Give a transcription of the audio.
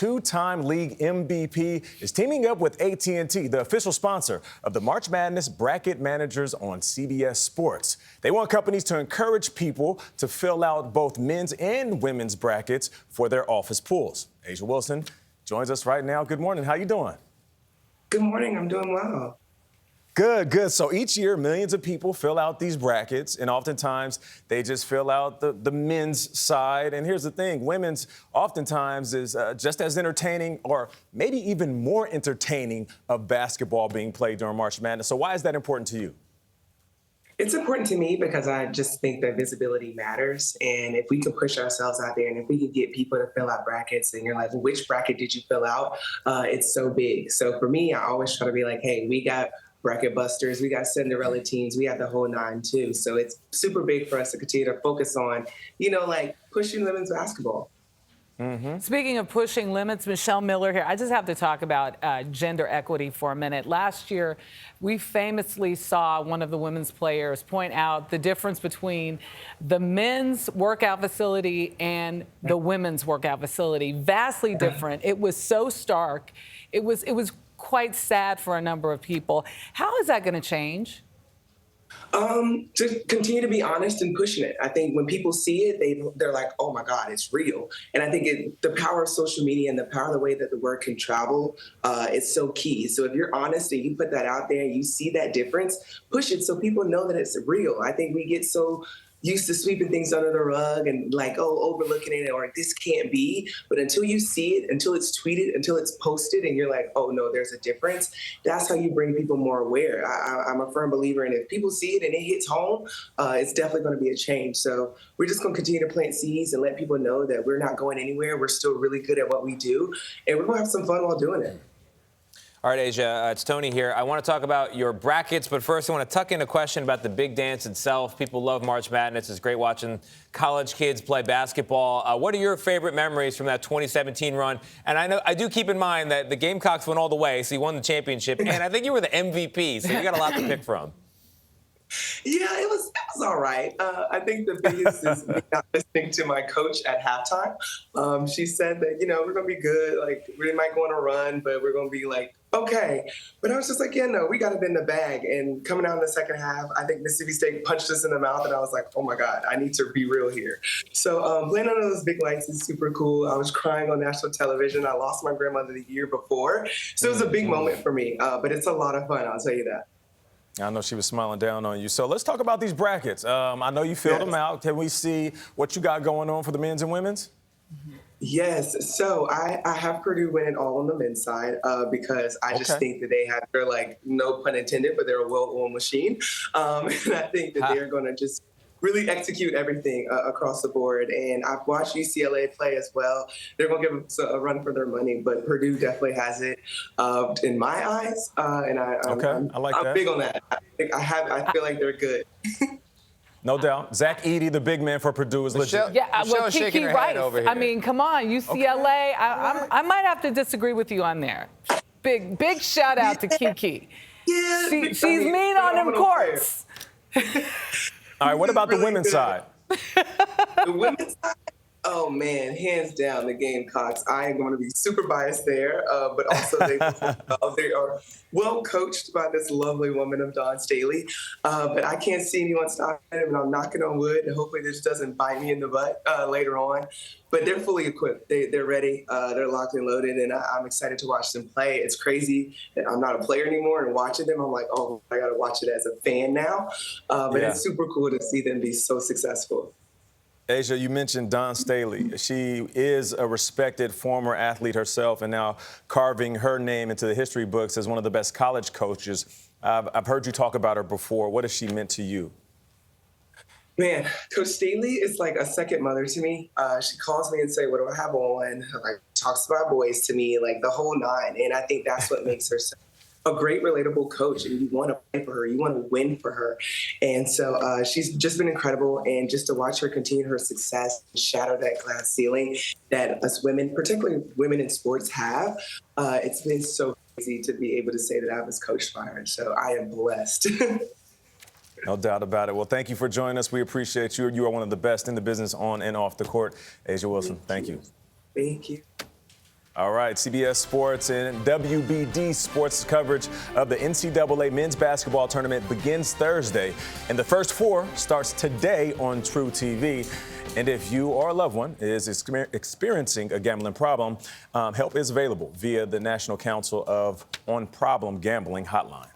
two-time league MVP, is teaming up with AT&T, the official sponsor of the March Madness Bracket Managers on CBS Sports. They want companies to encourage people to fill out both men's and women's brackets for their office pools. A'ja Wilson joins us right now. Good morning. How you doing? Good morning. I'm doing well. Good. So each year, millions of people fill out these brackets, and oftentimes they just fill out the men's side. And here's the thing, women's oftentimes is just as entertaining or maybe even more entertaining of basketball being played during March Madness. So why is that important to you? It's important to me because I just think that visibility matters. And if we can push ourselves out there and if we can get people to fill out brackets and you're like, well, which bracket did you fill out? It's so big. So for me, I always try to be like, hey, we got bracket busters, we got Cinderella teams, we got the whole nine too. So it's super big for us to continue to focus on, like pushing women's basketball. Mm-hmm. Speaking of pushing limits, Michelle Miller here. I just have to talk about gender equity for a minute. Last year, we famously saw one of the women's players point out the difference between the men's workout facility and the women's workout facility. Vastly different. It was so stark. It was quite sad for a number of people. How is that going to change? To continue to be honest and pushing it. I think when people see it, they're like, oh my God, it's real. And I think the power of social media and the power of the way that the word can travel is so key. So if you're honest and you put that out there and you see that difference, push it so people know that it's real. I think we get so used to sweeping things under the rug and like, overlooking it or this can't be. But until you see it, until it's tweeted, until it's posted and you're like, oh no, there's a difference. That's how you bring people more aware. I'm a firm believer in if people see it and it hits home, it's definitely going to be a change. So we're just going to continue to plant seeds and let people know that we're not going anywhere. We're still really good at what we do and we're going to have some fun while doing it. All right, A'ja, it's Tony here. I want to talk about your brackets, but first I want to tuck in a question about the big dance itself. People love March Madness. It's great watching college kids play basketball. What are your favorite memories from that 2017 run? And I do keep in mind that the Gamecocks went all the way, so you won the championship, and I think you were the MVP, so you got a lot to pick from. Yeah, it was all right. I think the biggest is me not listening to my coach at halftime. She said that, we're going to be good. Like, we might go on a run, but we're going to be like, okay. But I was just like, yeah, no, we got it in the bag. And coming out in the second half, I think Mississippi State punched us in the mouth. And I was like, oh, my God, I need to be real here. So playing under those big lights is super cool. I was crying on national television. I lost my grandmother the year before. So it was a big moment for me. But it's a lot of fun, I'll tell you that. I know she was smiling down on you. So let's talk about these brackets. I know you filled them out. Can we see what you got going on for the men's and women's? Yes. So I have Purdue winning all on the men's side because I just think that they're like, no pun intended, but they're a well-oiled machine. And I think that they're going to just really execute everything across the board. And I've watched UCLA play as well. They're going to give us a run for their money, but Purdue definitely has it in my eyes. And I'm big on that. I feel like they're good. No doubt. Zach Edey, the big man for Purdue, is legit. Yeah, well, Kiki Rice. I mean, come on, UCLA. I might have to disagree with you on there. Big shout out to Kiki. Yeah, she's mean on them courts. All right, what about the women's side? The women's side? Oh, man, hands down, the Gamecocks. I am going to be super biased there, but also they are well coached by this lovely woman of Dawn Staley. But I can't see anyone stopping them, and I'm knocking on wood, and hopefully this doesn't bite me in the butt later on. But they're fully equipped. They're ready. They're locked and loaded, and I'm excited to watch them play. It's crazy that I'm not a player anymore, and watching them, I'm like, oh, I got to watch it as a fan now. But it's super cool to see them be so successful. A'ja, you mentioned Dawn Staley. She is a respected former athlete herself and now carving her name into the history books as one of the best college coaches. I've heard you talk about her before. What has she meant to you? Man, Coach Staley is like a second mother to me. She calls me and say, what do I have on? Like, talks about boys to me, like the whole nine. And I think that's what makes her a great, relatable coach, and you want to play for her. You want to win for her. And so she's just been incredible, and just to watch her continue her success and shatter that glass ceiling that us women, particularly women in sports, have, it's been so crazy to be able to say that I was coached by her. So I am blessed. No doubt about it. Well, thank you for joining us. We appreciate you. You are one of the best in the business on and off the court. A'ja Wilson, thank you. Thank you. All right, CBS Sports and WBD Sports coverage of the NCAA men's basketball tournament begins Thursday, and the first four starts today on True TV. And if you or a loved one is experiencing a gambling problem, help is available via the National Council of On Problem Gambling Hotline.